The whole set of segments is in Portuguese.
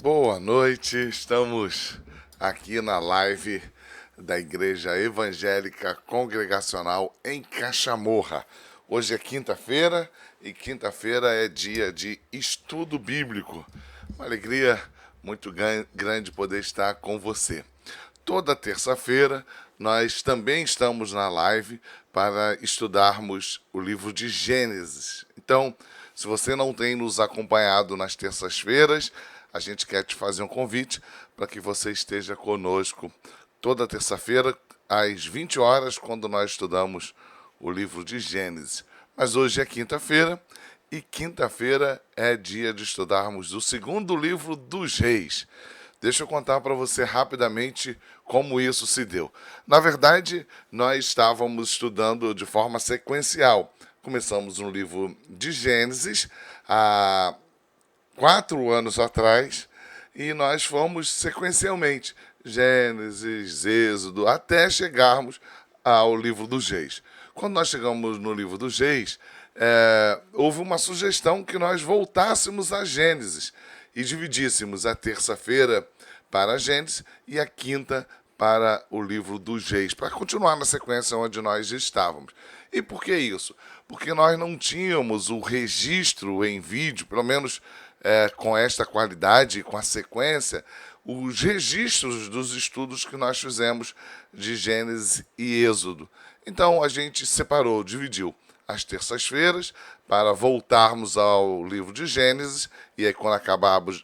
Boa noite, estamos aqui na live da Igreja Evangélica Congregacional em Cachamorra. Hoje é quinta-feira e quinta-feira é dia de estudo bíblico. Uma alegria muito grande poder estar com você. Toda terça-feira nós também estamos na live para estudarmos o livro de Gênesis. Então, se você não tem nos acompanhado nas terças-feiras, a gente quer te fazer um convite para que você esteja conosco toda terça-feira às 20 horas, quando nós estudamos o livro de Gênesis. Mas hoje é quinta-feira e quinta-feira é dia de estudarmos o segundo livro dos Reis. Deixa eu contar para você rapidamente como isso se deu. Na verdade, nós estávamos estudando de forma sequencial. Começamos no livro de Gênesis há 4 anos atrás e nós fomos sequencialmente Gênesis, Êxodo, até chegarmos ao livro dos Reis. Quando nós chegamos no livro dos Reis, houve uma sugestão que nós voltássemos a Gênesis e dividíssemos a terça-feira para a Gênesis e a quinta para o livro dos Reis, para continuar na sequência onde nós estávamos. E por que isso? Porque nós não tínhamos o registro em vídeo, pelo menos com esta qualidade, com a sequência, os registros dos estudos que nós fizemos de Gênesis e Êxodo. Então a gente separou, dividiu às terças-feiras para voltarmos ao livro de Gênesis, e aí quando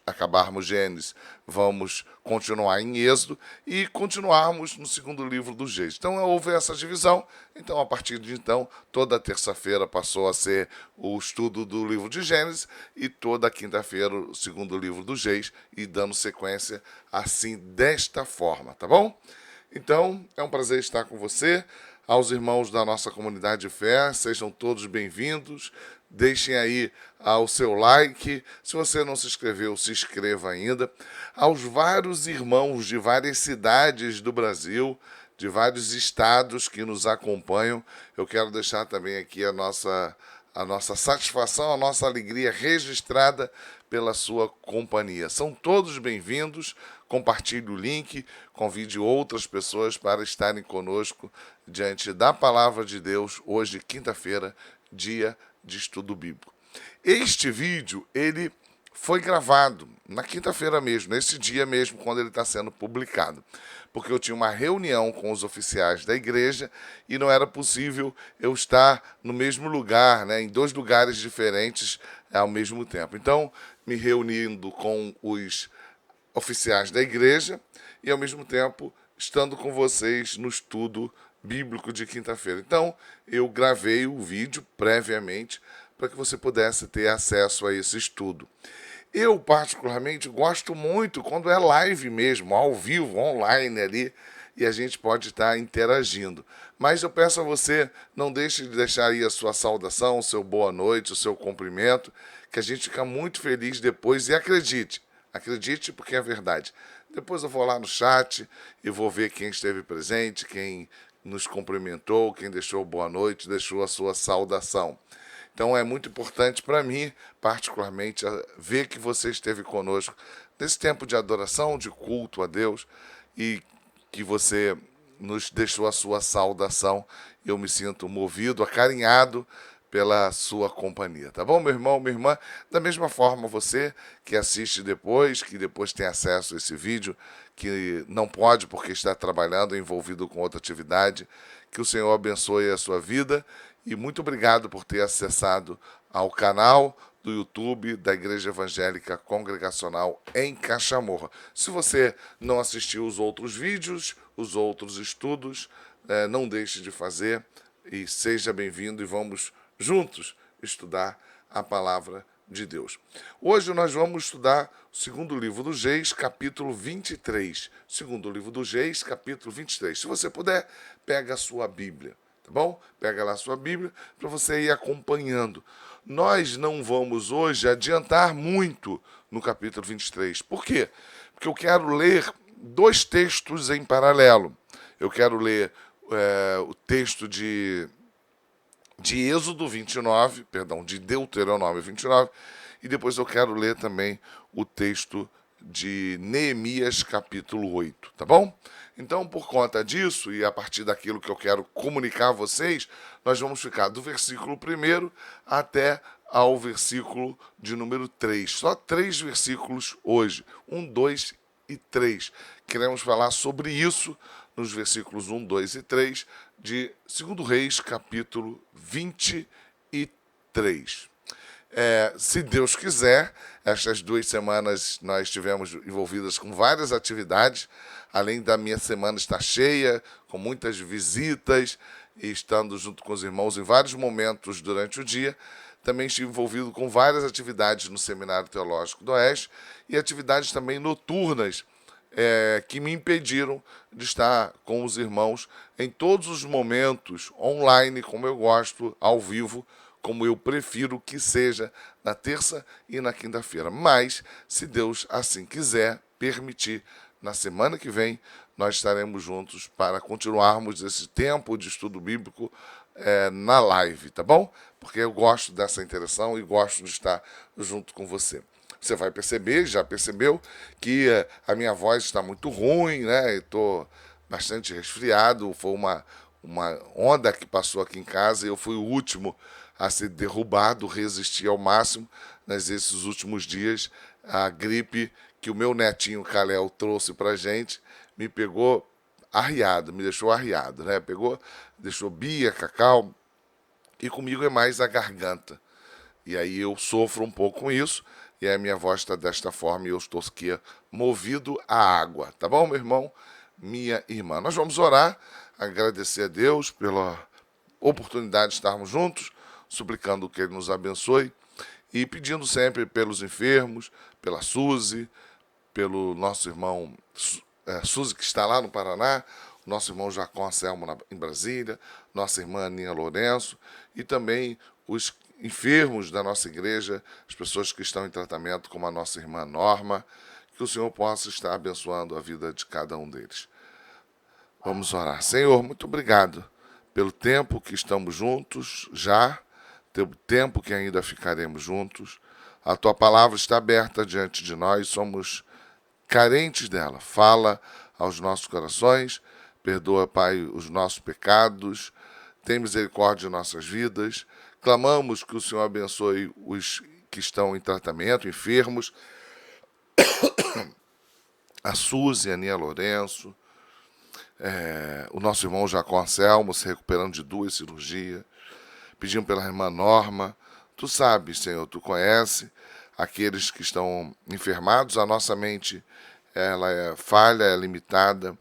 acabarmos Gênesis, vamos continuar em Êxodo e continuarmos no segundo livro dos Reis. Então houve essa divisão, então a partir de então, toda terça-feira passou a ser o estudo do livro de Gênesis e toda quinta-feira o segundo livro dos Reis, e dando sequência assim desta forma, tá bom? Então, é um prazer estar com você. Aos irmãos da nossa comunidade de fé, sejam todos bem-vindos. Deixem aí o seu like. Se você não se inscreveu, se inscreva ainda. Aos vários irmãos de várias cidades do Brasil, de vários estados que nos acompanham, eu quero deixar também aqui a nossa satisfação, a nossa alegria registrada pela sua companhia. São todos bem-vindos. Compartilhe o link, convide outras pessoas para estarem conosco diante da palavra de Deus, hoje, quinta-feira, dia de estudo bíblico. Este vídeo, ele foi gravado na quinta-feira mesmo, nesse dia mesmo, quando ele está sendo publicado. Porque eu tinha uma reunião com os oficiais da igreja e não era possível eu estar no mesmo lugar, né, em 2 lugares diferentes ao mesmo tempo. Então, me reunindo com os oficiais da igreja e, ao mesmo tempo, estando com vocês no estudo bíblico de quinta-feira. Então, eu gravei o vídeo previamente para que você pudesse ter acesso a esse estudo. Eu, particularmente, gosto muito quando é live mesmo, ao vivo, online ali, e a gente pode estar interagindo. Mas eu peço a você, não deixe de deixar aí a sua saudação, o seu boa noite, o seu cumprimento, que a gente fica muito feliz depois. E acredite porque é verdade. Depois eu vou lá no chat e vou ver quem esteve presente, quem nos cumprimentou, quem deixou boa noite, deixou a sua saudação. Então é muito importante para mim, particularmente, ver que você esteve conosco nesse tempo de adoração, de culto a Deus, e que você nos deixou a sua saudação. Eu me sinto movido, acarinhado pela sua companhia, tá bom, meu irmão, minha irmã? Da mesma forma, você que assiste depois, que depois tem acesso a esse vídeo, que não pode porque está trabalhando, envolvido com outra atividade, que o Senhor abençoe a sua vida e muito obrigado por ter acessado ao canal do YouTube da Igreja Evangélica Congregacional em Cachamorra. Se você não assistiu os outros vídeos, os outros estudos, não deixe de fazer e seja bem-vindo, e vamos juntos estudar a palavra de Deus. Hoje nós vamos estudar o segundo livro dos Reis, capítulo 23. Segundo livro dos Reis, capítulo 23. Se você puder, pega a sua Bíblia, tá bom? Pega lá a sua Bíblia para você ir acompanhando. Nós não vamos hoje adiantar muito no capítulo 23. Por quê? Porque eu quero ler 2 textos em paralelo. Eu quero ler o texto de Êxodo 29, perdão, de Deuteronômio 29, e depois eu quero ler também o texto de Neemias capítulo 8, tá bom? Então, por conta disso, e a partir daquilo que eu quero comunicar a vocês, nós vamos ficar do versículo 1 até ao versículo de número 3. Só 3 versículos hoje, 1, 2 e 3. Queremos falar sobre isso nos versículos 1, 2 e 3 de 2 Reis, capítulo 23. Se Deus quiser, estas 2 semanas nós estivemos envolvidas com várias atividades, além da minha semana estar cheia, com muitas visitas, e estando junto com os irmãos em vários momentos durante o dia. Também estive envolvido com várias atividades no Seminário Teológico do Oeste e atividades também noturnas, que me impediram de estar com os irmãos em todos os momentos, online, como eu gosto, ao vivo, como eu prefiro que seja na terça e na quinta-feira. Mas, se Deus assim quiser, permitir, na semana que vem, nós estaremos juntos para continuarmos esse tempo de estudo bíblico na live, tá bom? Porque eu gosto dessa interação e gosto de estar junto com você. Você vai perceber, já percebeu, que a minha voz está muito ruim, né? Estou bastante resfriado. Foi uma onda que passou aqui em casa e eu fui o último a ser derrubado, resisti ao máximo nesses últimos dias. A gripe que o meu netinho Kalel trouxe pra gente me pegou arriado, me deixou arriado, né? Deixou Bia, Cacau, e comigo é mais a garganta. E aí eu sofro um pouco com isso, e a minha voz está desta forma e eu estou aqui movido à água, tá bom, meu irmão? Minha irmã. Nós vamos orar, agradecer a Deus pela oportunidade de estarmos juntos, suplicando que Ele nos abençoe e pedindo sempre pelos enfermos, pela Suzy, pelo nosso irmão Suzy, que está lá no Paraná, o nosso irmão Jacó Anselmo em Brasília, nossa irmã Aninha Lourenço e também os enfermos da nossa igreja, as pessoas que estão em tratamento, como a nossa irmã Norma, que o Senhor possa estar abençoando a vida de cada um deles. Vamos orar. Senhor, muito obrigado pelo tempo que estamos juntos já, pelo tempo que ainda ficaremos juntos. A Tua palavra está aberta diante de nós, somos carentes dela. Fala aos nossos corações, perdoa, Pai, os nossos pecados, tem misericórdia de nossas vidas. Clamamos que o Senhor abençoe os que estão em tratamento, enfermos, a Suzy, a Aninha Lourenço, o nosso irmão Jacó Anselmo se recuperando de 2 cirurgias. Pedimos pela irmã Norma. Tu sabes, Senhor, Tu conhece aqueles que estão enfermados. A nossa mente ela é falha, é limitada,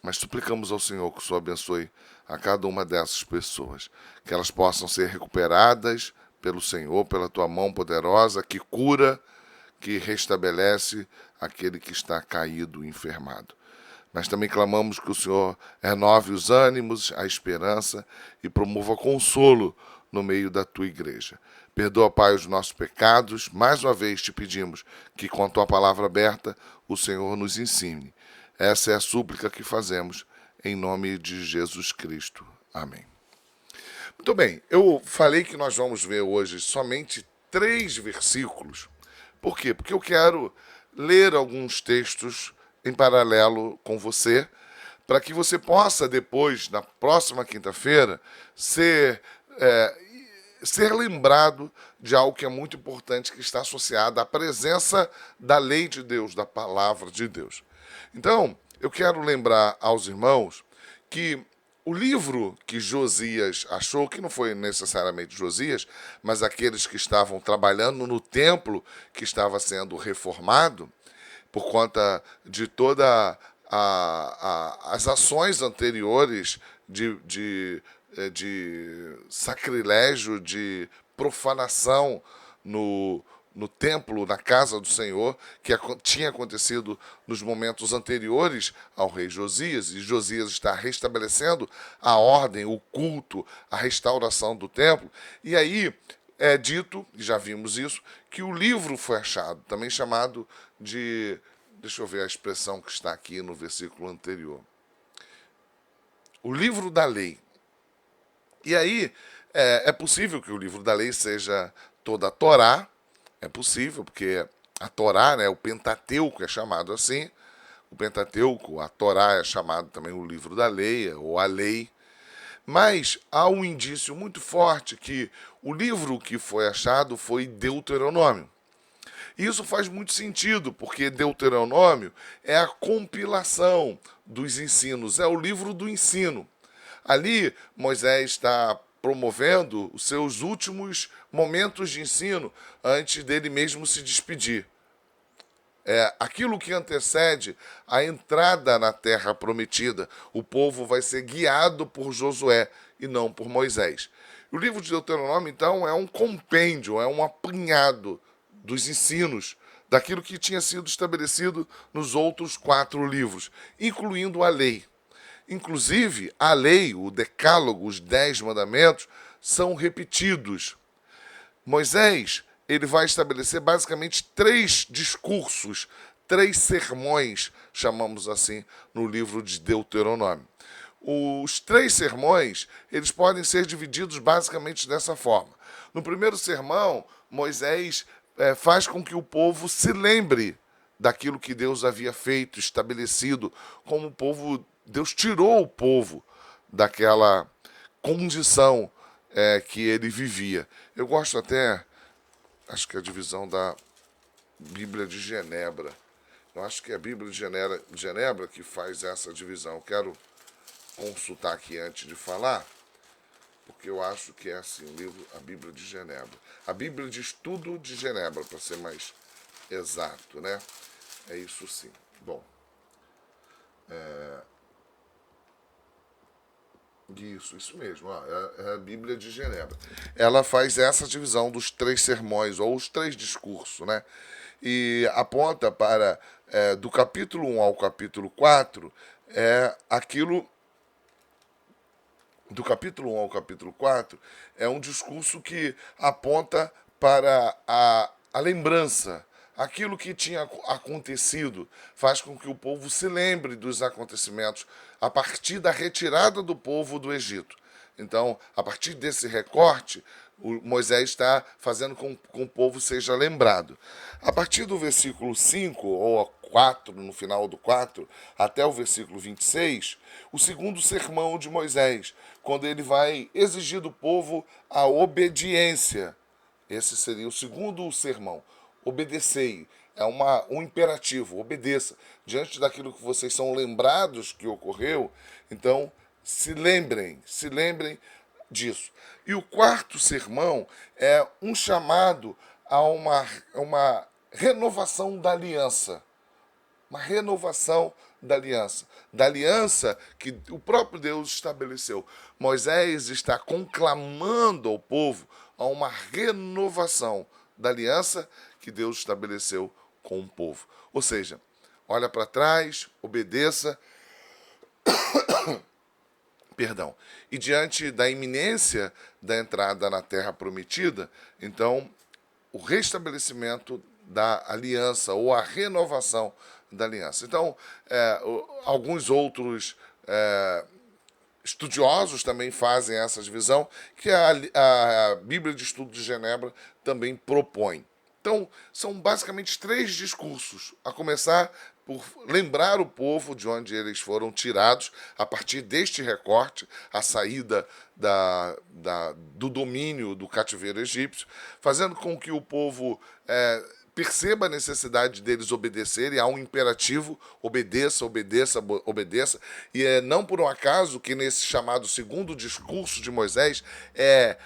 mas suplicamos ao Senhor que o Senhor abençoe a cada uma dessas pessoas, que elas possam ser recuperadas pelo Senhor, pela Tua mão poderosa, que cura, que restabelece aquele que está caído e enfermado. Mas também clamamos que o Senhor renove os ânimos, a esperança e promova consolo no meio da Tua igreja. Perdoa, Pai, os nossos pecados. Mais uma vez te pedimos que, com a Tua palavra aberta, o Senhor nos ensine. Essa é a súplica que fazemos em nome de Jesus Cristo. Amém. Muito bem, eu falei que nós vamos ver hoje somente 3 versículos. Por quê? Porque eu quero ler alguns textos em paralelo com você, para que você possa depois, na próxima quinta-feira, ser lembrado de algo que é muito importante, que está associado à presença da lei de Deus, da palavra de Deus. Então, eu quero lembrar aos irmãos que o livro que Josias achou, que não foi necessariamente Josias, mas aqueles que estavam trabalhando no templo que estava sendo reformado, por conta de toda as ações anteriores de sacrilégio, de profanação no templo, na casa do Senhor, que tinha acontecido nos momentos anteriores ao rei Josias, e Josias está restabelecendo a ordem, o culto, a restauração do templo. E aí é dito, e já vimos isso, que o livro foi achado, também chamado de... Deixa eu ver a expressão que está aqui no versículo anterior. O livro da lei. E aí, é possível que o livro da lei seja toda a Torá, é possível, porque a Torá, né, o Pentateuco é chamado assim, o Pentateuco, a Torá é chamado também o livro da lei, ou a lei, mas há um indício muito forte que o livro que foi achado foi Deuteronômio. E isso faz muito sentido, porque Deuteronômio é a compilação dos ensinos, é o livro do ensino. Ali, Moisés está promovendo os seus últimos momentos de ensino antes dele mesmo se despedir. É aquilo que antecede a entrada na terra prometida. O povo vai ser guiado por Josué e não por Moisés. O livro de Deuteronômio, então, é um compêndio, é um apanhado dos ensinos, daquilo que tinha sido estabelecido nos outros 4 livros, incluindo a lei. Inclusive, a lei, o decálogo, os 10 mandamentos, são repetidos. Moisés, ele vai estabelecer basicamente 3 discursos, 3 sermões, chamamos assim, no livro de Deuteronômio. Os 3 sermões, eles podem ser divididos basicamente dessa forma. No primeiro sermão, Moisés faz com que o povo se lembre daquilo que Deus havia feito, estabelecido, como o povo, Deus tirou o povo daquela condição que ele vivia. Eu gosto até, acho que é a divisão da Bíblia de Genebra. Eu acho que é a Bíblia de Genebra que faz essa divisão. Eu quero consultar aqui antes de falar, porque eu acho que é assim o livro, a Bíblia de Genebra. A Bíblia de Estudo de Genebra, para ser mais exato, né? É isso sim. Bom, isso mesmo, ó, é a Bíblia de Genebra. Ela faz essa divisão dos 3 sermões, ou os 3 discursos, né? E aponta para, do capítulo 1 ao capítulo 4, aquilo. Do capítulo 1 ao capítulo 4, é um discurso que aponta para a lembrança, aquilo que tinha acontecido, faz com que o povo se lembre dos acontecimentos a partir da retirada do povo do Egito. Então, a partir desse recorte, Moisés está fazendo com que o povo seja lembrado. A partir do versículo 5, ou 4, no final do 4, até o versículo 26, o segundo sermão de Moisés, quando ele vai exigir do povo a obediência. Esse seria o segundo sermão. Obedecei. É um imperativo, obedeça. Diante daquilo que vocês são lembrados que ocorreu, então se lembrem disso. E o quarto sermão é um chamado a uma renovação da aliança. Uma renovação da aliança que o próprio Deus estabeleceu. Moisés está conclamando ao povo a uma renovação da aliança que Deus estabeleceu com o povo. Ou seja, olha para trás, obedeça, perdão. E diante da iminência da entrada na terra prometida, então o restabelecimento da aliança ou a renovação da aliança. Então, alguns outros estudiosos também fazem essa divisão, que a Bíblia de Estudo de Genebra também propõe. Então, são basicamente 3 discursos, a começar por lembrar o povo de onde eles foram tirados, a partir deste recorte, a saída do domínio do cativeiro egípcio, fazendo com que o povo perceba a necessidade deles obedecerem, há um imperativo, obedeça, obedeça, obedeça, e é não por um acaso que nesse chamado segundo discurso de Moisés é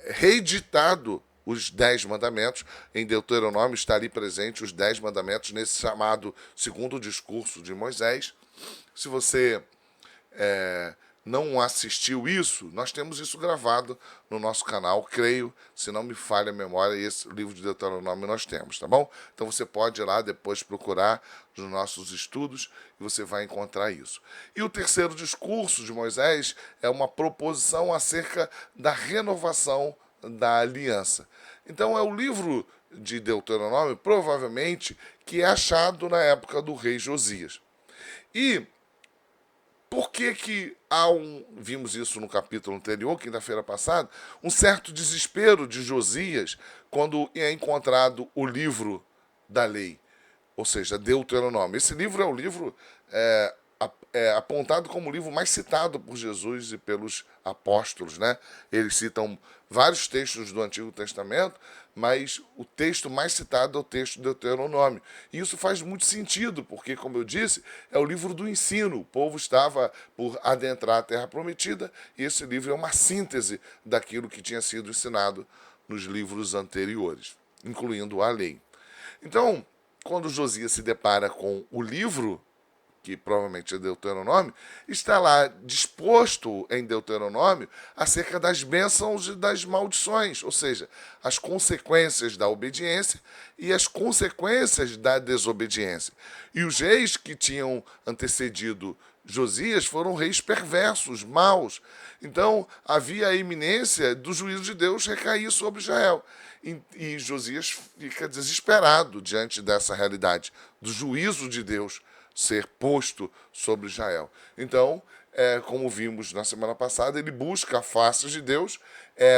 reeditado os 10 mandamentos. Em Deuteronômio está ali presente os 10 mandamentos nesse chamado segundo discurso de Moisés. Se você não assistiu isso, nós temos isso gravado no nosso canal, creio, se não me falha a memória, esse livro de Deuteronômio nós temos, tá bom? Então você pode ir lá depois procurar nos nossos estudos e você vai encontrar isso. E o terceiro discurso de Moisés é uma proposição acerca da renovação da aliança. Então é o livro de Deuteronômio, provavelmente, que é achado na época do rei Josias. E por que vimos isso no capítulo anterior, quinta-feira passada, um certo desespero de Josias quando é encontrado o livro da lei, ou seja, Deuteronômio. Esse livro é o livro apontado como o livro mais citado por Jesus e pelos apóstolos, né? Eles citam vários textos do Antigo Testamento, mas o texto mais citado é o texto do Deuteronômio. E isso faz muito sentido, porque, como eu disse, é o livro do ensino. O povo estava por adentrar a Terra Prometida, e esse livro é uma síntese daquilo que tinha sido ensinado nos livros anteriores, incluindo a lei. Então, quando Josias se depara com o livro, que provavelmente é Deuteronômio, está lá disposto em Deuteronômio acerca das bênçãos e das maldições, ou seja, as consequências da obediência e as consequências da desobediência. E os reis que tinham antecedido Josias foram reis perversos, maus. Então havia a iminência do juízo de Deus recair sobre Israel. E Josias fica desesperado diante dessa realidade, do juízo de Deus ser posto sobre Israel. Então, como vimos na semana passada, ele busca a face de Deus,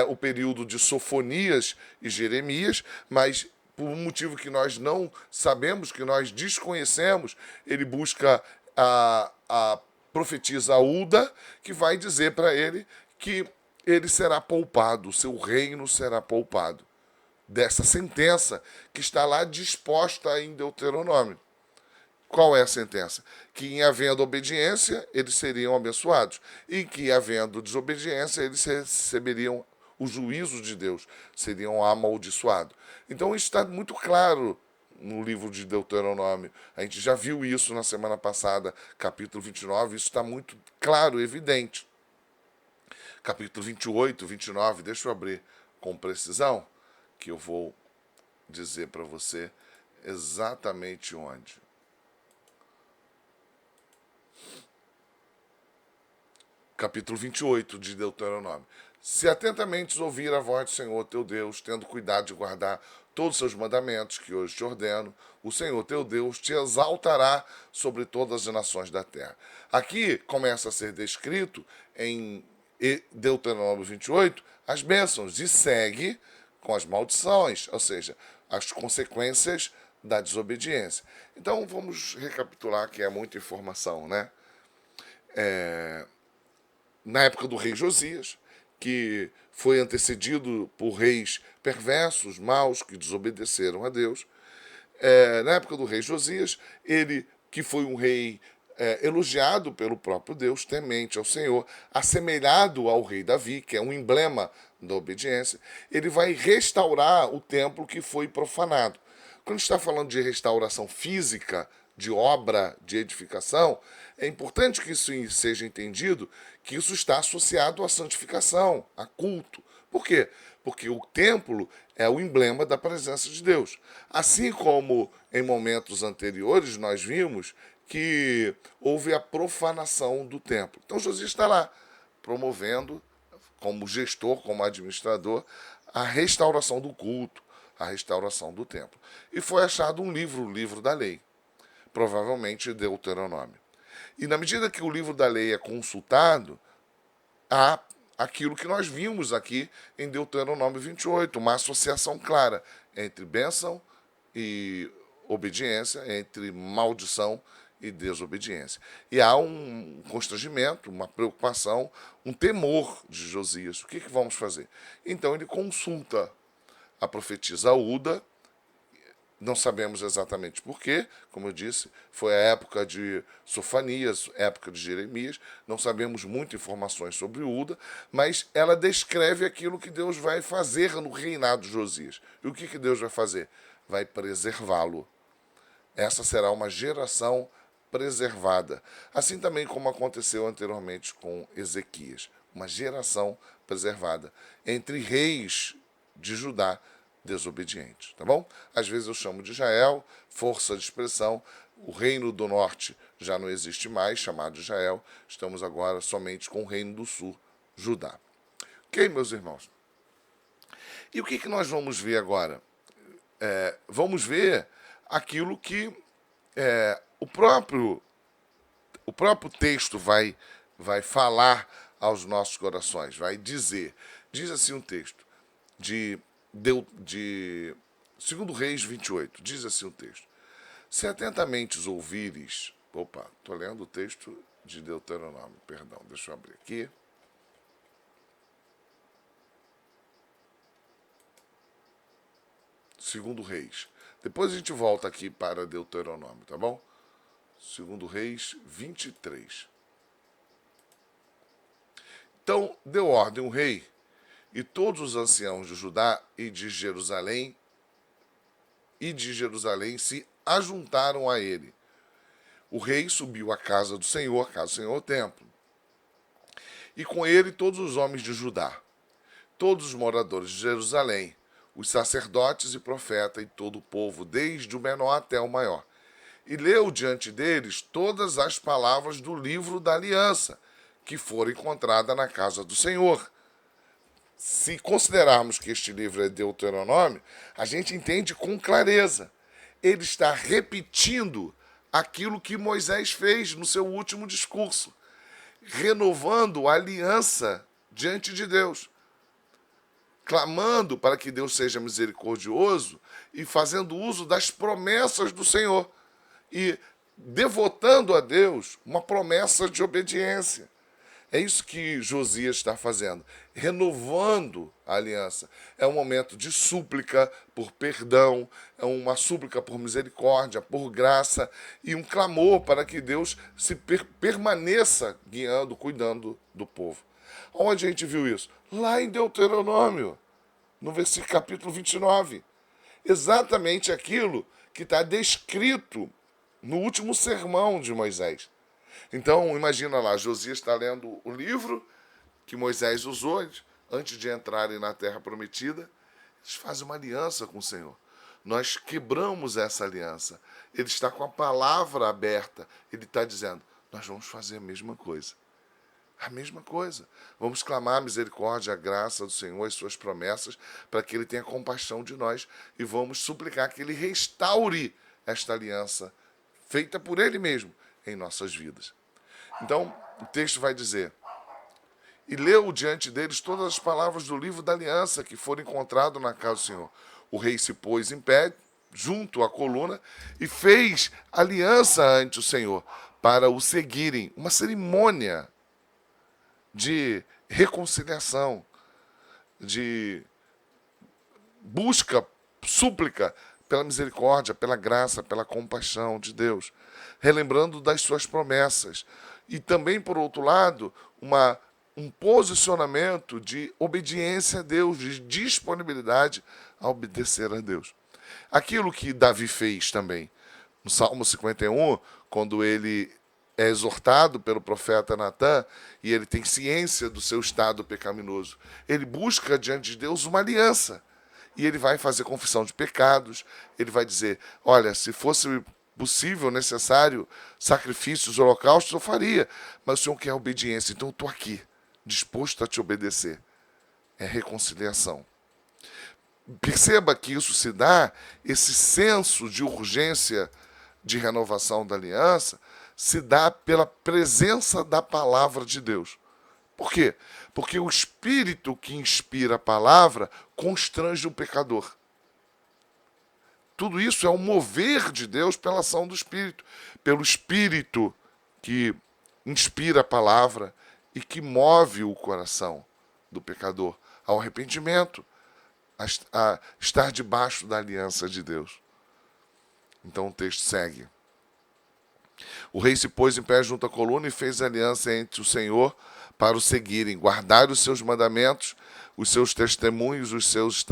o período de Sofonias e Jeremias, mas por um motivo que nós não sabemos, que nós desconhecemos, ele busca a profetisa Ulda, que vai dizer para ele que ele será poupado, o seu reino será poupado dessa sentença que está lá disposta em Deuteronômio. Qual é a sentença? Que em havendo obediência, eles seriam abençoados. E que havendo desobediência, eles receberiam o juízo de Deus, seriam amaldiçoados. Então isso está muito claro no livro de Deuteronômio. A gente já viu isso na semana passada, capítulo 29, isso está muito claro, evidente. Capítulo 28, 29, deixa eu abrir com precisão, que eu vou dizer para você exatamente onde. Capítulo 28 de Deuteronômio. Se atentamente ouvir a voz do Senhor teu Deus, tendo cuidado de guardar todos os seus mandamentos que hoje te ordeno, o Senhor teu Deus te exaltará sobre todas as nações da terra. Aqui começa a ser descrito em Deuteronômio 28 as bênçãos e segue com as maldições, ou seja, as consequências da desobediência. Então vamos recapitular, que é muita informação, né? Na época do rei Josias, que foi antecedido por reis perversos, maus, que desobedeceram a Deus. Na época do rei Josias, ele, que foi um rei elogiado pelo próprio Deus, temente ao Senhor, assemelhado ao rei Davi, que é um emblema da obediência, ele vai restaurar o templo que foi profanado. Quando está falando de restauração física, de obra, de edificação, é importante que isso seja entendido, que isso está associado à santificação, a culto. Por quê? Porque o templo é o emblema da presença de Deus. Assim como em momentos anteriores nós vimos que houve a profanação do templo. Então Josias está lá, promovendo, como gestor, como administrador, a restauração do culto, a restauração do templo. E foi achado um livro, o livro da lei, provavelmente Deuteronômio. E na medida que o livro da lei é consultado, há aquilo que nós vimos aqui em Deuteronômio 28, uma associação clara entre bênção e obediência, entre maldição e desobediência. E há um constrangimento, uma preocupação, um temor de Josias. O que vamos fazer? Então ele consulta a profetisa Ulda. Não sabemos exatamente porquê, como eu disse, foi a época de Sofonias, época de Jeremias, não sabemos muitas informações sobre Ulda, mas ela descreve aquilo que Deus vai fazer no reinado de Josias. E o que Deus vai fazer? Vai preservá-lo. Essa será uma geração preservada, assim também como aconteceu anteriormente com Ezequias, uma geração preservada entre reis de Judá desobedientes, tá bom? Às vezes eu chamo de Israel, força de expressão, o reino do norte já não existe mais, chamado Israel, estamos agora somente com o reino do sul, Judá. Ok, meus irmãos? E o que nós vamos ver agora? Vamos ver aquilo que o próprio texto vai falar aos nossos corações, vai dizer. Diz assim um texto de Segundo Reis 28, diz assim o texto. Se atentamente os ouvires... Opa, estou lendo o texto de Deuteronômio, perdão, deixa eu abrir aqui. Segundo Reis. Depois a gente volta aqui para Deuteronômio, tá bom? Segundo Reis 23. Então deu ordem o rei e todos os anciãos de Judá e de Jerusalém se ajuntaram a ele. O rei subiu à casa do Senhor, o templo, e com ele todos os homens de Judá, todos os moradores de Jerusalém, os sacerdotes e profetas e todo o povo, desde o menor até o maior. E leu diante deles todas as palavras do livro da aliança, que foram encontradas na casa do Senhor. Se considerarmos que este livro é Deuteronômio, a gente entende com clareza. Ele está repetindo aquilo que Moisés fez no seu último discurso, renovando a aliança diante de Deus, clamando para que Deus seja misericordioso e fazendo uso das promessas do Senhor e devotando a Deus uma promessa de obediência. É isso que Josias está fazendo, renovando a aliança. É um momento de súplica por perdão, é uma súplica por misericórdia, por graça e um clamor para que Deus se permaneça guiando, cuidando do povo. Onde a gente viu isso? Lá em Deuteronômio, no versículo capítulo 29. Exatamente aquilo que está descrito no último sermão de Moisés. Então, imagina lá, Josias está lendo o livro que Moisés usou antes de entrarem na Terra Prometida. Eles fazem uma aliança com o Senhor. Nós quebramos essa aliança. Ele está com a palavra aberta. Ele está dizendo, nós vamos fazer a mesma coisa. A mesma coisa. Vamos clamar a misericórdia, a graça do Senhor, as suas promessas, para que Ele tenha compaixão de nós e vamos suplicar que Ele restaure esta aliança feita por Ele mesmo em nossas vidas. Então, o texto vai dizer, e leu diante deles todas as palavras do livro da aliança que foram encontradas na casa do Senhor. O rei se pôs em pé, junto à coluna, e fez aliança ante o Senhor, para o seguirem, uma cerimônia de reconciliação, de busca, súplica pela misericórdia, pela graça, pela compaixão de Deus, relembrando das suas promessas. E também, por outro lado, um posicionamento de obediência a Deus, de disponibilidade a obedecer a Deus. Aquilo que Davi fez também, no Salmo 51, quando ele é exortado pelo profeta Natã e ele tem ciência do seu estado pecaminoso. Ele busca diante de Deus uma aliança. E ele vai fazer confissão de pecados, ele vai dizer, olha, se fosse possível, necessário, sacrifícios, holocaustos, eu faria. Mas o Senhor quer obediência, então eu estou aqui, disposto a te obedecer. É reconciliação. Perceba que isso se dá, esse senso de urgência de renovação da aliança, se dá pela presença da palavra de Deus. Por quê? Porque o Espírito que inspira a palavra constrange o pecador. Tudo isso é um mover de Deus pela ação do Espírito. Pelo Espírito que inspira a palavra e que move o coração do pecador ao arrependimento, a estar debaixo da aliança de Deus. Então o texto segue. O rei se pôs em pé junto à coluna e fez aliança entre o Senhor para o seguirem, guardar os seus mandamentos, os seus testemunhos, os seus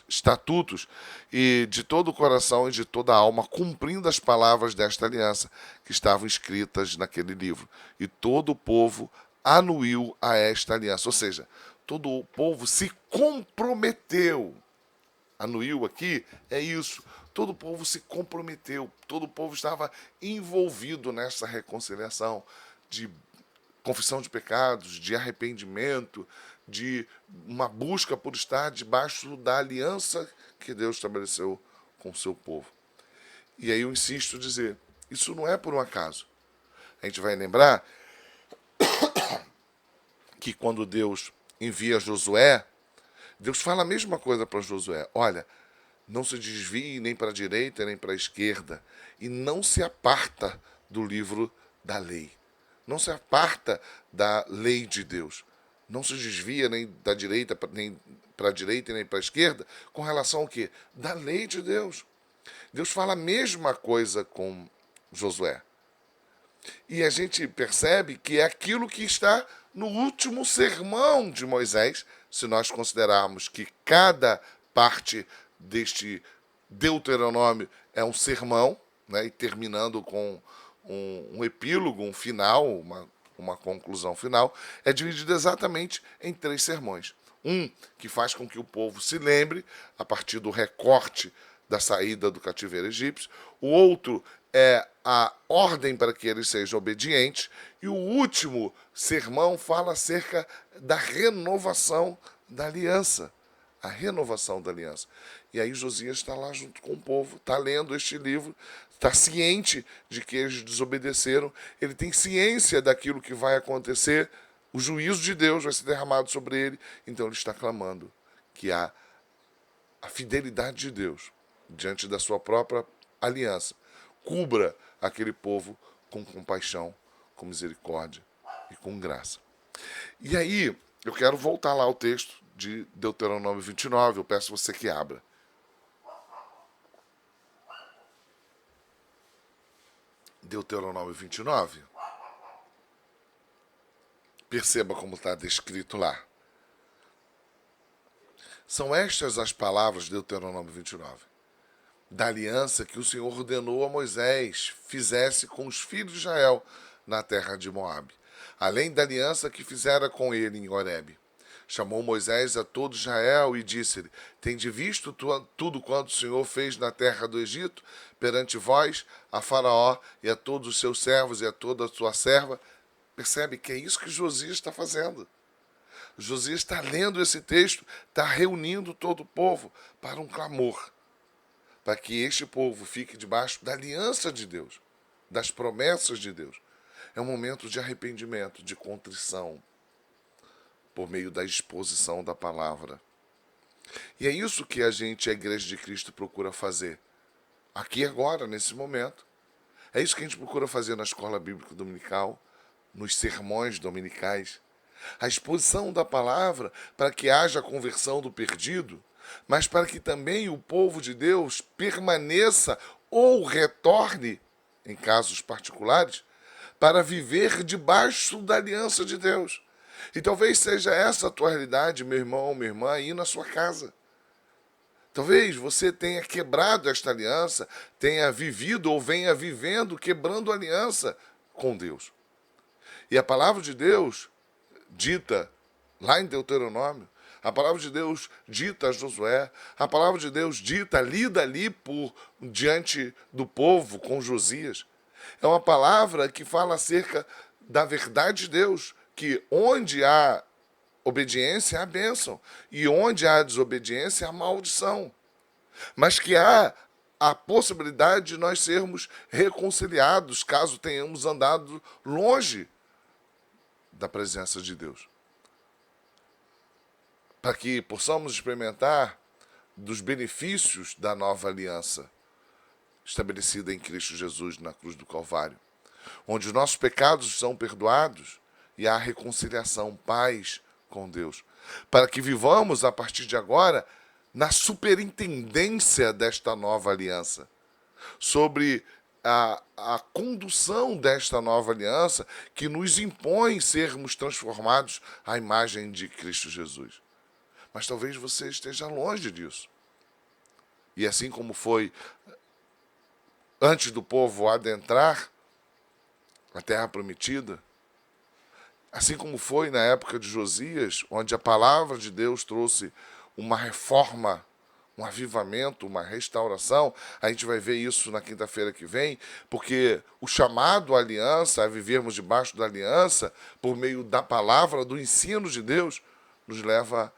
estatutos, e de todo o coração e de toda a alma, cumprindo as palavras desta aliança que estavam escritas naquele livro. E todo o povo anuiu a esta aliança, ou seja, todo o povo se comprometeu. Anuiu aqui é isso. Todo o povo se comprometeu, todo o povo estava envolvido nessa reconciliação de confissão de pecados, de arrependimento, de uma busca por estar debaixo da aliança que Deus estabeleceu com o seu povo. E aí eu insisto em dizer, isso não é por um acaso. A gente vai lembrar que quando Deus envia Josué, Deus fala a mesma coisa para Josué. Olha, Não se desvie nem para a direita nem para a esquerda, e não se aparta do livro da lei. Não se aparta da lei de Deus. Não se desvia nem da direita, nem para a direita nem para a esquerda, com relação ao quê? Da lei de Deus. Deus fala a mesma coisa com Josué. E a gente percebe que é aquilo que está no último sermão de Moisés, se nós considerarmos que cada parte deste Deuteronômio é um sermão, né, e terminando com um epílogo, um final, uma conclusão final, é dividido exatamente em 3 sermões. Um que faz com que o povo se lembre, a partir do recorte da saída do cativeiro egípcio. O outro é a ordem para que eles sejam obedientes. E o último sermão fala acerca da renovação da aliança. A renovação da aliança. E aí Josias está lá junto com o povo, está lendo este livro, está ciente de que eles desobedeceram, ele tem ciência daquilo que vai acontecer, o juízo de Deus vai ser derramado sobre ele, então ele está clamando que a fidelidade de Deus diante da sua própria aliança cubra aquele povo com compaixão, com misericórdia e com graça. E aí, eu quero voltar lá ao texto de Deuteronômio 29, eu peço você que abra. Deuteronômio 29. Perceba como está descrito lá. São estas as palavras de Deuteronômio 29. Da aliança que o Senhor ordenou a Moisés fizesse com os filhos de Israel na terra de Moabe, além da aliança que fizera com ele em Horebe. Chamou Moisés a todo Israel e disse-lhe: Tende visto tudo quanto o Senhor fez na terra do Egito, perante vós, a Faraó e a todos os seus servos e a toda a sua serva? Percebe que é isso que Josias está fazendo. Josias está lendo esse texto, está reunindo todo o povo para um clamor, para que este povo fique debaixo da aliança de Deus, das promessas de Deus. É um momento de arrependimento, de contrição, por meio da exposição da palavra. E é isso que a Igreja de Cristo, procura fazer. Aqui agora, nesse momento. É isso que a gente procura fazer na escola bíblica dominical, nos sermões dominicais. A exposição da palavra para que haja a conversão do perdido, mas para que também o povo de Deus permaneça ou retorne, em casos particulares, para viver debaixo da aliança de Deus. E talvez seja essa a tua realidade, meu irmão, minha irmã, aí na sua casa. Talvez você tenha quebrado esta aliança, tenha vivido ou venha vivendo, quebrando a aliança com Deus. E a palavra de Deus, dita lá em Deuteronômio, a palavra de Deus dita a Josué, a palavra de Deus dita, lida ali diante do povo com Josias, é uma palavra que fala acerca da verdade de Deus, que onde há obediência, há bênção, e onde há desobediência, há maldição. Mas que há a possibilidade de nós sermos reconciliados, caso tenhamos andado longe da presença de Deus. Para que possamos experimentar dos benefícios da nova aliança estabelecida em Cristo Jesus na cruz do Calvário, onde os nossos pecados são perdoados e há reconciliação, paz com Deus, para que vivamos a partir de agora na superintendência desta nova aliança, sobre a condução desta nova aliança que nos impõe sermos transformados à imagem de Cristo Jesus. Mas talvez você esteja longe disso. E assim como foi antes do povo adentrar a terra prometida, assim como foi na época de Josias, onde a palavra de Deus trouxe uma reforma, um avivamento, uma restauração, a gente vai ver isso na quinta-feira que vem, porque o chamado à aliança, a vivermos debaixo da aliança, por meio da palavra, do ensino de Deus, nos leva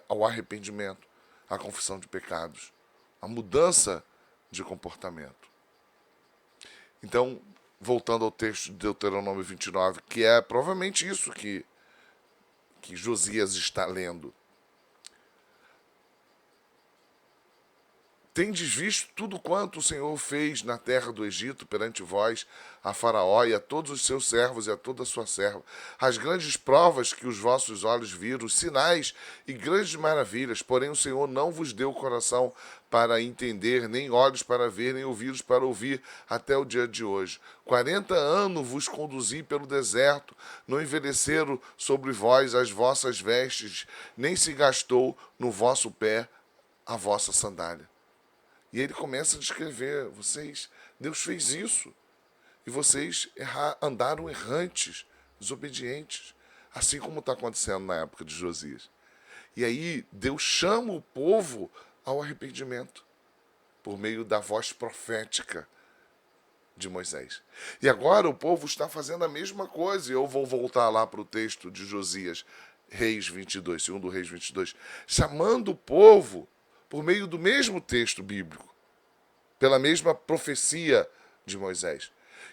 ao arrependimento, à confissão de pecados, à mudança de comportamento. Então, voltando ao texto de Deuteronômio 29, que é provavelmente isso que Josias está lendo. Tendes visto tudo quanto o Senhor fez na terra do Egito perante vós, a Faraó e a todos os seus servos e a toda a sua serva, as grandes provas que os vossos olhos viram, os sinais e grandes maravilhas, porém o Senhor não vos deu coração para entender, nem olhos para ver, nem ouvidos para ouvir, até o dia de hoje. 40 anos vos conduzi pelo deserto, não envelheceram sobre vós as vossas vestes, nem se gastou no vosso pé a vossa sandália. E ele começa a descrever, Deus fez isso, e vocês andaram errantes, desobedientes, assim como está acontecendo na época de Josias. E aí Deus chama o povo ao arrependimento, por meio da voz profética de Moisés. E agora o povo está fazendo a mesma coisa, e eu vou voltar lá para o texto de Josias, Reis 22, segundo Reis 22, chamando o povo por meio do mesmo texto bíblico, pela mesma profecia de Moisés,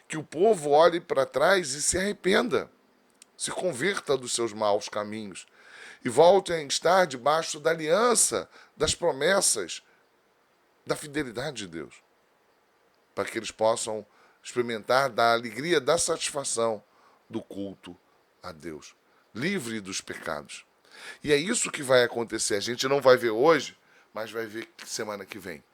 que o povo olhe para trás e se arrependa, se converta dos seus maus caminhos e volte a estar debaixo da aliança, das promessas, da fidelidade de Deus, para que eles possam experimentar da alegria, da satisfação do culto a Deus, livre dos pecados. E é isso que vai acontecer. A gente não vai ver hoje, mas vai ver semana que vem.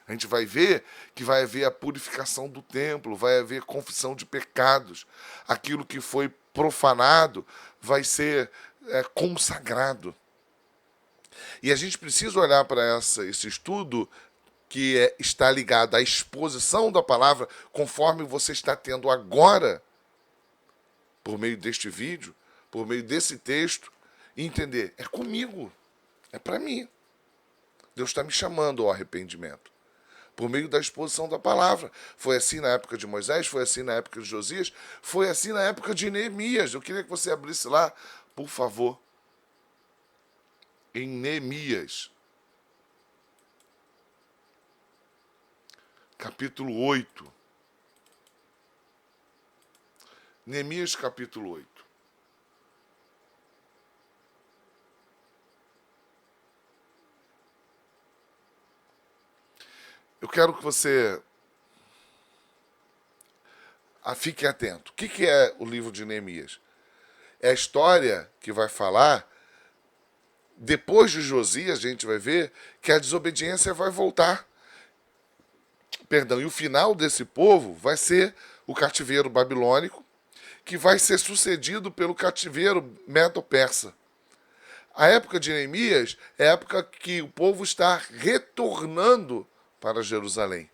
A gente vai ver que vai haver a purificação do templo, vai haver confissão de pecados. Aquilo que foi profanado vai ser consagrado. E a gente precisa olhar para esse estudo que está ligado à exposição da palavra, conforme você está tendo agora, por meio deste vídeo, por meio desse texto, e entender, é comigo, é para mim. Deus está me chamando ao arrependimento, por meio da exposição da palavra. Foi assim na época de Moisés, foi assim na época de Josias, foi assim na época de Neemias. Eu queria que você abrisse lá, por favor, em Neemias, capítulo 8. Neemias, capítulo 8. Eu quero que você fique atento. O que é o livro de Neemias? É a história que vai falar, depois de Josias, a gente vai ver que a desobediência vai voltar. E o final desse povo vai ser o cativeiro babilônico, que vai ser sucedido pelo cativeiro medo-persa. A época de Neemias é a época que o povo está retornando para Jerusalém.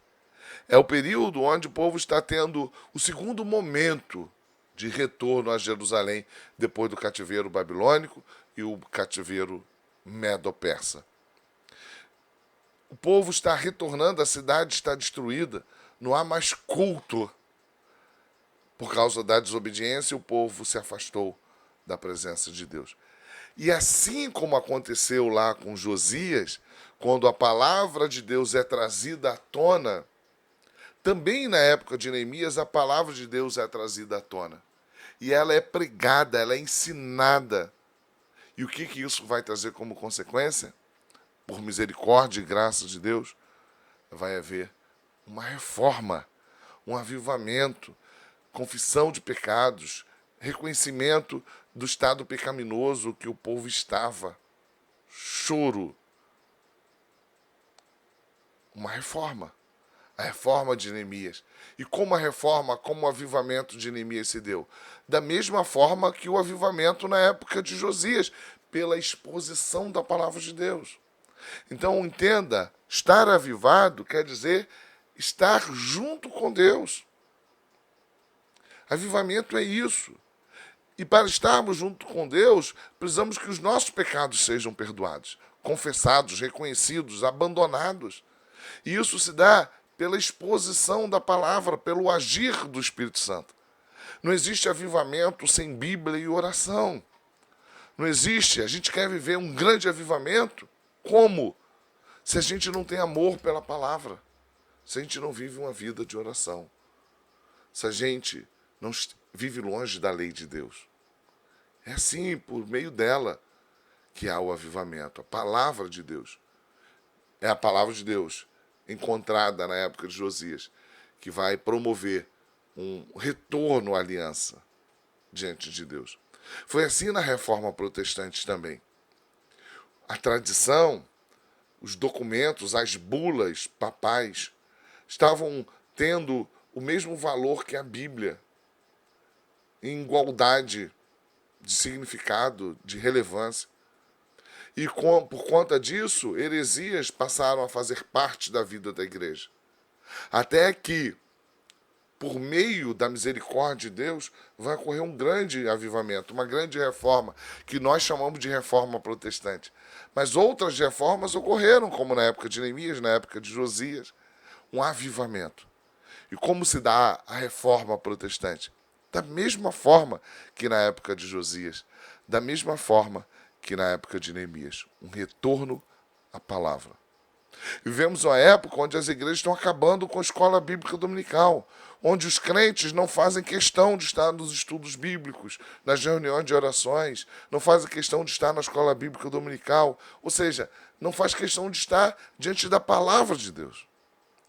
É o período onde o povo está tendo o segundo momento de retorno a Jerusalém, depois do cativeiro babilônico e o cativeiro medo-persa. O povo está retornando, a cidade está destruída, não há mais culto. Por causa da desobediência, o povo se afastou da presença de Deus. E assim como aconteceu lá com Josias, quando a palavra de Deus é trazida à tona, também na época de Neemias a palavra de Deus é trazida à tona. E ela é pregada, ela é ensinada. E o que isso vai trazer como consequência? Por misericórdia e graça de Deus, vai haver uma reforma, um avivamento, confissão de pecados, reconhecimento do estado pecaminoso que o povo estava, choro, uma reforma, a reforma de Neemias. E como a reforma, como o avivamento de Neemias se deu? Da mesma forma que o avivamento na época de Josias, pela exposição da palavra de Deus. Então entenda, estar avivado quer dizer estar junto com Deus. Avivamento é isso. E para estarmos junto com Deus, precisamos que os nossos pecados sejam perdoados, confessados, reconhecidos, abandonados. E isso se dá pela exposição da palavra, pelo agir do Espírito Santo. Não existe avivamento sem Bíblia e oração. Não existe. A gente quer viver um grande avivamento. Como? Se a gente não tem amor pela palavra. Se a gente não vive uma vida de oração. Se a gente não vive longe da lei de Deus. É assim, por meio dela, que há o avivamento. A palavra de Deus. É a palavra de Deus encontrada na época de Josias, que vai promover um retorno à aliança diante de Deus. Foi assim na Reforma Protestante também. A tradição, os documentos, as bulas papais estavam tendo o mesmo valor que a Bíblia, em igualdade de significado, de relevância. E por conta disso, heresias passaram a fazer parte da vida da igreja. Até que, por meio da misericórdia de Deus, vai ocorrer um grande avivamento, uma grande reforma, que nós chamamos de reforma protestante. Mas outras reformas ocorreram, como na época de Neemias, na época de Josias, um avivamento. E como se dá a reforma protestante? Da mesma forma que na época de Josias, da mesma forma que na época de Neemias, um retorno à palavra. Vivemos uma época onde as igrejas estão acabando com a escola bíblica dominical, onde os crentes não fazem questão de estar nos estudos bíblicos, nas reuniões de orações, não fazem questão de estar na escola bíblica dominical, ou seja, não faz questão de estar diante da palavra de Deus.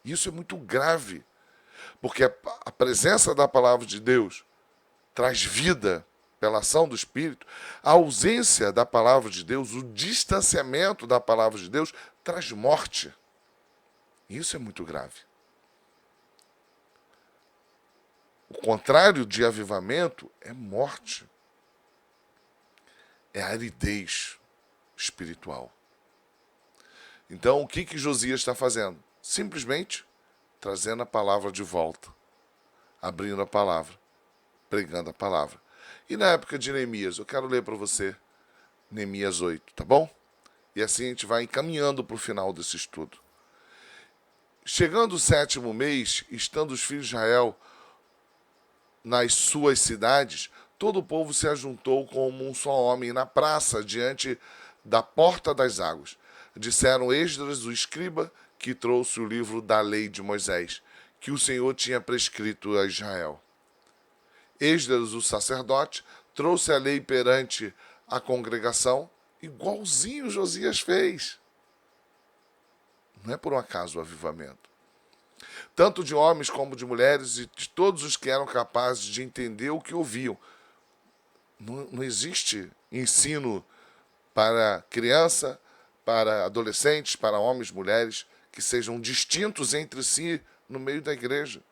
Isso é muito grave, porque a presença da palavra de Deus traz vida pela ação do Espírito, a ausência da palavra de Deus, o distanciamento da palavra de Deus, traz morte. Isso é muito grave. O contrário de avivamento é morte. É aridez espiritual. Então, o que Josias está fazendo? Simplesmente trazendo a palavra de volta, abrindo a palavra, pregando a palavra. E na época de Neemias, eu quero ler para você Neemias 8, tá bom? E assim a gente vai encaminhando para o final desse estudo. Chegando o 7º mês, estando os filhos de Israel nas suas cidades, todo o povo se ajuntou como um só homem na praça, diante da porta das águas. Disseram Esdras, o escriba, que trouxe o livro da lei de Moisés, que o Senhor tinha prescrito a Israel. Esdras, o sacerdote, trouxe a lei perante a congregação, igualzinho Josias fez. Não é por um acaso o avivamento. Tanto de homens como de mulheres e de todos os que eram capazes de entender o que ouviam. Não existe ensino para criança, para adolescentes, para homens e mulheres que sejam distintos entre si no meio da igreja.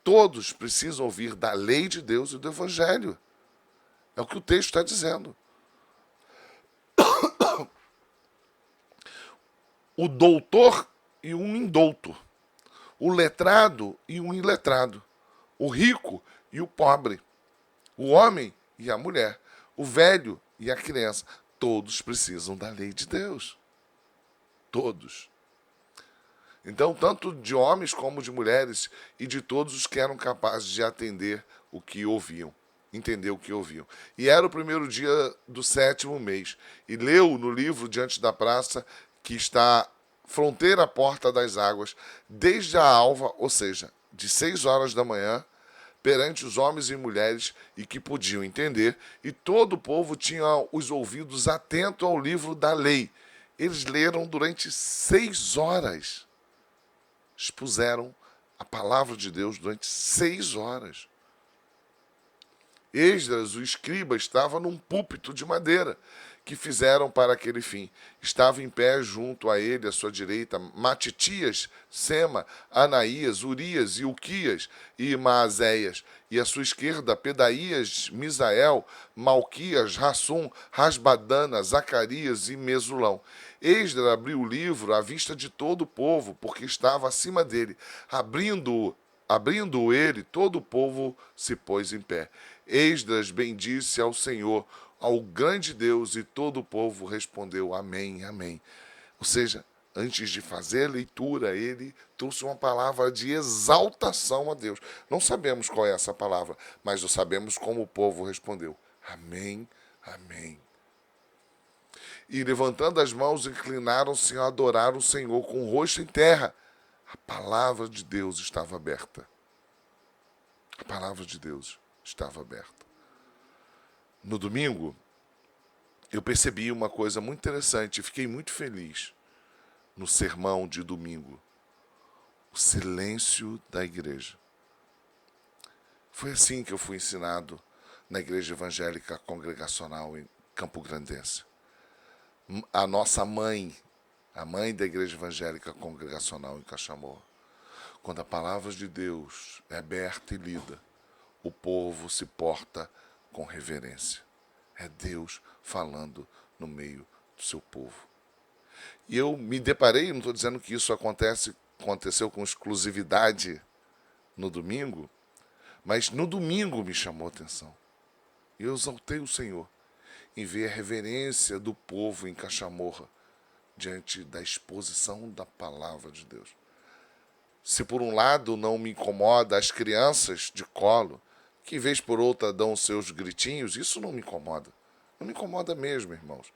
Todos precisam ouvir da lei de Deus e do Evangelho. É o que o texto está dizendo. O doutor e um indouto. O letrado e o iletrado. O rico e o pobre. O homem e a mulher. O velho e a criança. Todos precisam da lei de Deus. Todos. Então, tanto de homens como de mulheres e de todos os que eram capazes de atender o que ouviam, entender o que ouviam. E era o primeiro dia do 7º mês. E leu no livro diante da praça, que está fronteira à porta das águas, desde a alva, ou seja, de 6 horas da manhã, perante os homens e mulheres, e que podiam entender, e todo o povo tinha os ouvidos atentos ao livro da lei. Eles leram durante 6 horas. Expuseram a palavra de Deus durante 6 horas. Esdras, o escriba, estava num púlpito de madeira que fizeram para aquele fim. Estava em pé junto a ele, à sua direita, Matitias, Sema, Anaías, Urias, Ilquias e Maazéias. E à sua esquerda, Pedaías, Misael, Malquias, Rassum, Rasbadana, Zacarias e Mesulão. Esdras abriu o livro à vista de todo o povo, porque estava acima dele. Abrindo ele, todo o povo se pôs em pé. Esdras bendisse ao Senhor, ao grande Deus, e todo o povo respondeu amém, amém. Ou seja, antes de fazer a leitura, ele trouxe uma palavra de exaltação a Deus. Não sabemos qual é essa palavra, mas sabemos como o povo respondeu. Amém, amém. E levantando as mãos, inclinaram-se a adorar o Senhor com o rosto em terra. A palavra de Deus estava aberta. A palavra de Deus estava aberta. No domingo, eu percebi uma coisa muito interessante. Fiquei muito feliz no sermão de domingo O silêncio da igreja. Foi assim que eu fui ensinado na Igreja Evangélica Congregacional em Campo Grandense. A nossa mãe, a mãe da Igreja Evangélica Congregacional em Caxamorra, quando a palavra de Deus é aberta e lida, o povo se porta com reverência. É Deus falando no meio do seu povo. E eu me deparei, não estou dizendo que isso aconteceu com exclusividade no domingo, mas no domingo me chamou a atenção. E eu exaltei o Senhor em ver a reverência do povo em Caxamorra diante da exposição da palavra de Deus. Se por um lado não me incomoda as crianças de colo, que vez por outra dão seus gritinhos, isso não me incomoda. Não me incomoda mesmo, irmãos.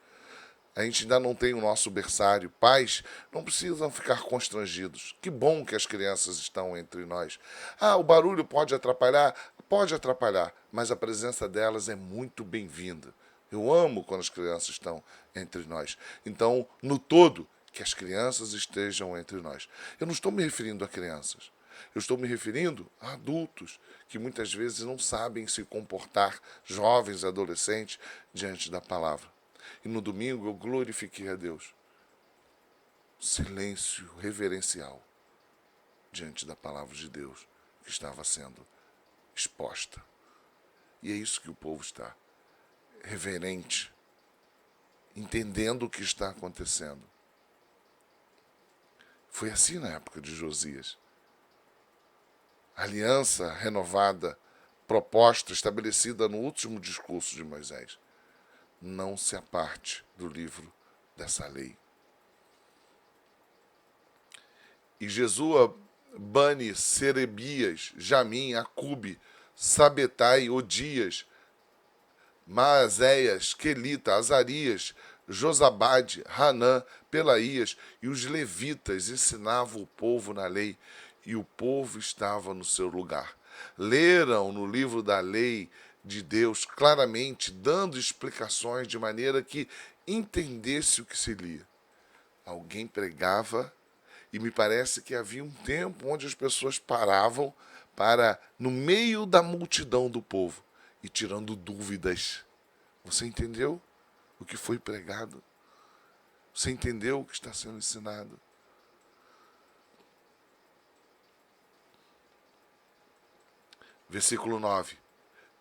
A gente ainda não tem o nosso berçário. Pais não precisam ficar constrangidos. Que bom que as crianças estão entre nós. Ah, o barulho pode atrapalhar? Pode atrapalhar, mas a presença delas é muito bem-vinda. Eu amo quando as crianças estão entre nós. Então, no todo, que as crianças estejam entre nós. Eu não estou me referindo a crianças. Eu estou me referindo a adultos que muitas vezes não sabem se comportar, jovens, adolescentes, diante da palavra. E no domingo eu glorifiquei a Deus. Silêncio reverencial diante da palavra de Deus que estava sendo exposta. E é isso que o povo está. Reverente, entendendo o que está acontecendo. Foi assim na época de Josias. Aliança renovada, proposta, estabelecida no último discurso de Moisés. Não se aparte do livro dessa lei. E Jesua, Bani, Serebias, Jamim, Acube, Sabetai, Odias, Maazéias, Quelita, Azarias, Josabade, Hanã, Pelaías e os levitas ensinavam o povo na lei, e o povo estava no seu lugar. Leram no livro da lei de Deus claramente, dando explicações de maneira que entendesse o que se lia. Alguém pregava, e me parece que havia um tempo onde as pessoas paravam para, no meio da multidão do povo, e tirando dúvidas. Você entendeu o que foi pregado? Você entendeu o que está sendo ensinado? Versículo 9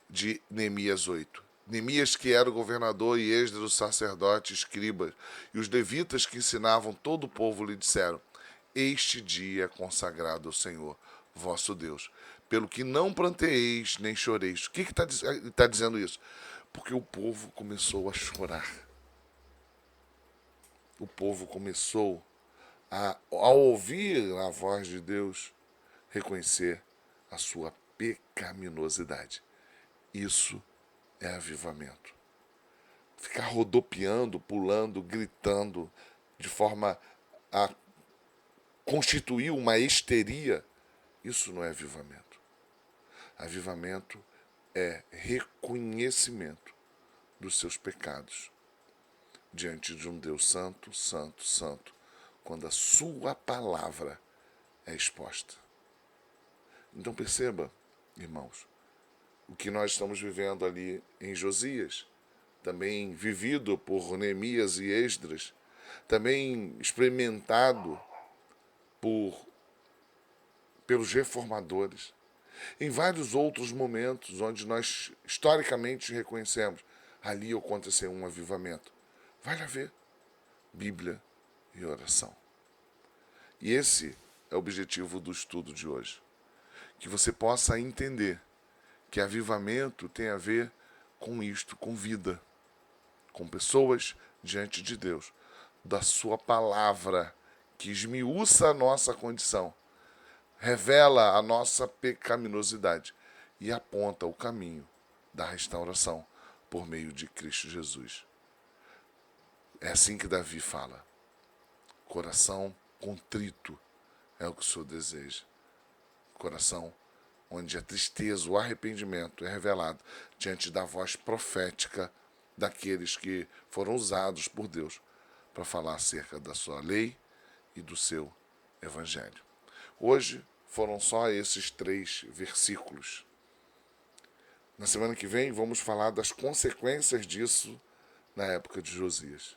de Neemias 8. Neemias, que era o governador, e Esdras, o sacerdote, escriba, e os levitas que ensinavam todo o povo lhe disseram: este dia é consagrado ao Senhor, vosso Deus, pelo que não planteeis nem choreis. O que está dizendo isso? Porque o povo começou a chorar. O povo começou ao ouvir a voz de Deus, reconhecer a sua pecaminosidade. Isso é avivamento. Ficar rodopiando, pulando, gritando, de forma a constituir uma histeria, isso não é avivamento. Avivamento é reconhecimento dos seus pecados diante de um Deus santo, santo, santo, quando a sua palavra é exposta. Então perceba, irmãos, o que nós estamos vivendo ali em Josias, também vivido por Neemias e Esdras, também experimentado pelos reformadores, em vários outros momentos onde nós historicamente reconhecemos, ali aconteceu um avivamento. Vai lá ver, Bíblia e oração. E esse é o objetivo do estudo de hoje, que você possa entender que avivamento tem a ver com isto, com vida, com pessoas diante de Deus, da sua palavra, que esmiuça a nossa condição, revela a nossa pecaminosidade e aponta o caminho da restauração por meio de Cristo Jesus. É assim que Davi fala. Coração contrito é o que o Senhor deseja. Coração onde a tristeza, o arrependimento é revelado diante da voz profética daqueles que foram usados por Deus para falar acerca da sua lei e do seu evangelho. Hoje foram só esses 3 versículos. Na semana que vem vamos falar das consequências disso na época de Josias.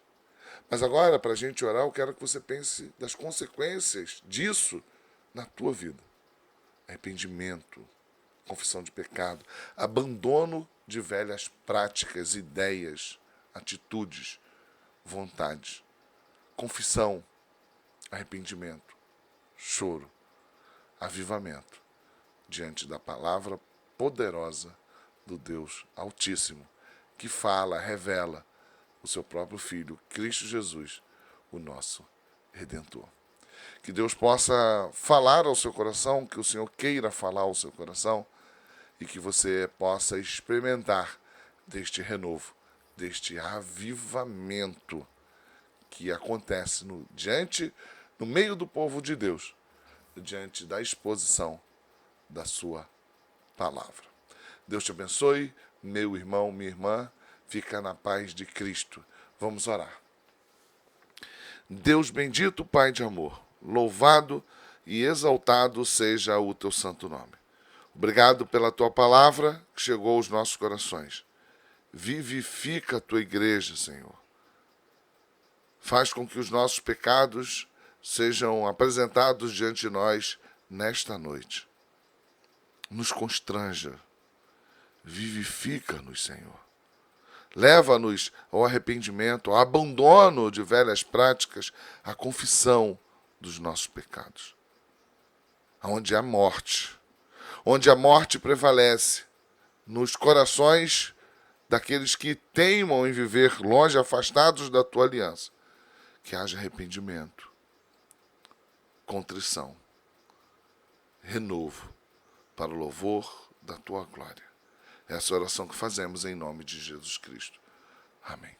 Mas agora, para a gente orar, eu quero que você pense das consequências disso na tua vida. Arrependimento, confissão de pecado, abandono de velhas práticas, ideias, atitudes, vontades, confissão, arrependimento, choro, avivamento, diante da palavra poderosa do Deus Altíssimo, que fala, revela o seu próprio Filho, Cristo Jesus, o nosso Redentor. Que Deus possa falar ao seu coração, que o Senhor queira falar ao seu coração e que você possa experimentar deste renovo, deste avivamento que acontece no meio do povo de Deus, diante da exposição da sua palavra. Deus te abençoe, meu irmão, minha irmã, fica na paz de Cristo. Vamos orar. Deus bendito, Pai de amor, louvado e exaltado seja o teu santo nome. Obrigado pela tua palavra que chegou aos nossos corações. Vivifica a tua igreja, Senhor. Faz com que os nossos pecados sejam apresentados diante de nós nesta noite. Nos constranja. Vivifica-nos, Senhor. Leva-nos ao arrependimento, ao abandono de velhas práticas, à confissão dos nossos pecados. Onde há morte, onde a morte prevalece, nos corações daqueles que teimam em viver longe, afastados da tua aliança, que haja arrependimento, contrição, renovo, para o louvor da tua glória. Essa é a oração que fazemos em nome de Jesus Cristo. Amém.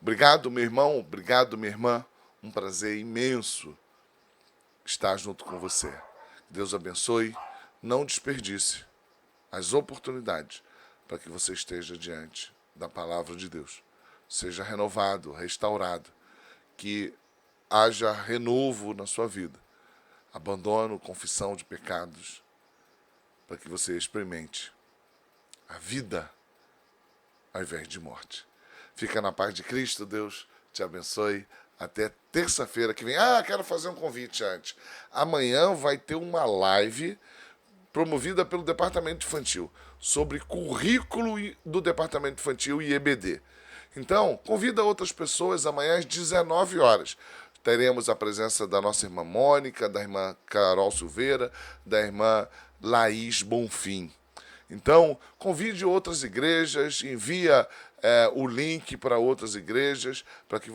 Obrigado, meu irmão. Obrigado, minha irmã. Um prazer imenso estar junto com você. Deus abençoe. Não desperdice as oportunidades para que você esteja diante da palavra de Deus. Seja renovado, restaurado. Que haja renovo na sua vida. Abandono, confissão de pecados. Para que você experimente a vida ao invés de morte. Fica na paz de Cristo, Deus te abençoe. Até terça-feira que vem. Quero fazer um convite antes. Amanhã vai ter uma live promovida pelo Departamento Infantil sobre currículo do Departamento Infantil e EBD. Então, convida outras pessoas amanhã às 19 horas. Teremos a presença da nossa irmã Mônica, da irmã Carol Silveira, da irmã Laís Bonfim. Então, convide outras igrejas, envia o link para outras igrejas, para que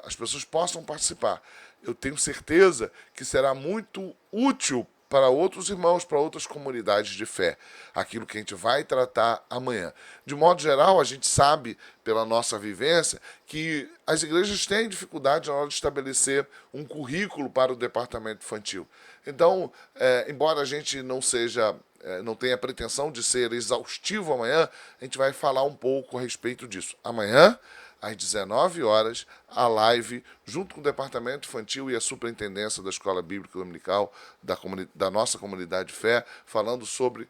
as pessoas possam participar. Eu tenho certeza que será muito útil para outros irmãos, para outras comunidades de fé, aquilo que a gente vai tratar amanhã. De modo geral, a gente sabe, pela nossa vivência, que as igrejas têm dificuldade na hora de estabelecer um currículo para o departamento infantil. Então, embora a gente não tenha a pretensão de ser exaustivo amanhã, a gente vai falar um pouco a respeito disso. Amanhã, às 19 horas, a live, junto com o Departamento Infantil e a Superintendência da Escola Bíblica Dominical da nossa comunidade de fé, falando sobre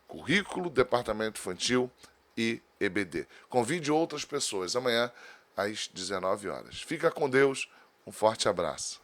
currículo, Departamento Infantil e EBD. Convide outras pessoas amanhã, às 19 horas. Fica com Deus, um forte abraço.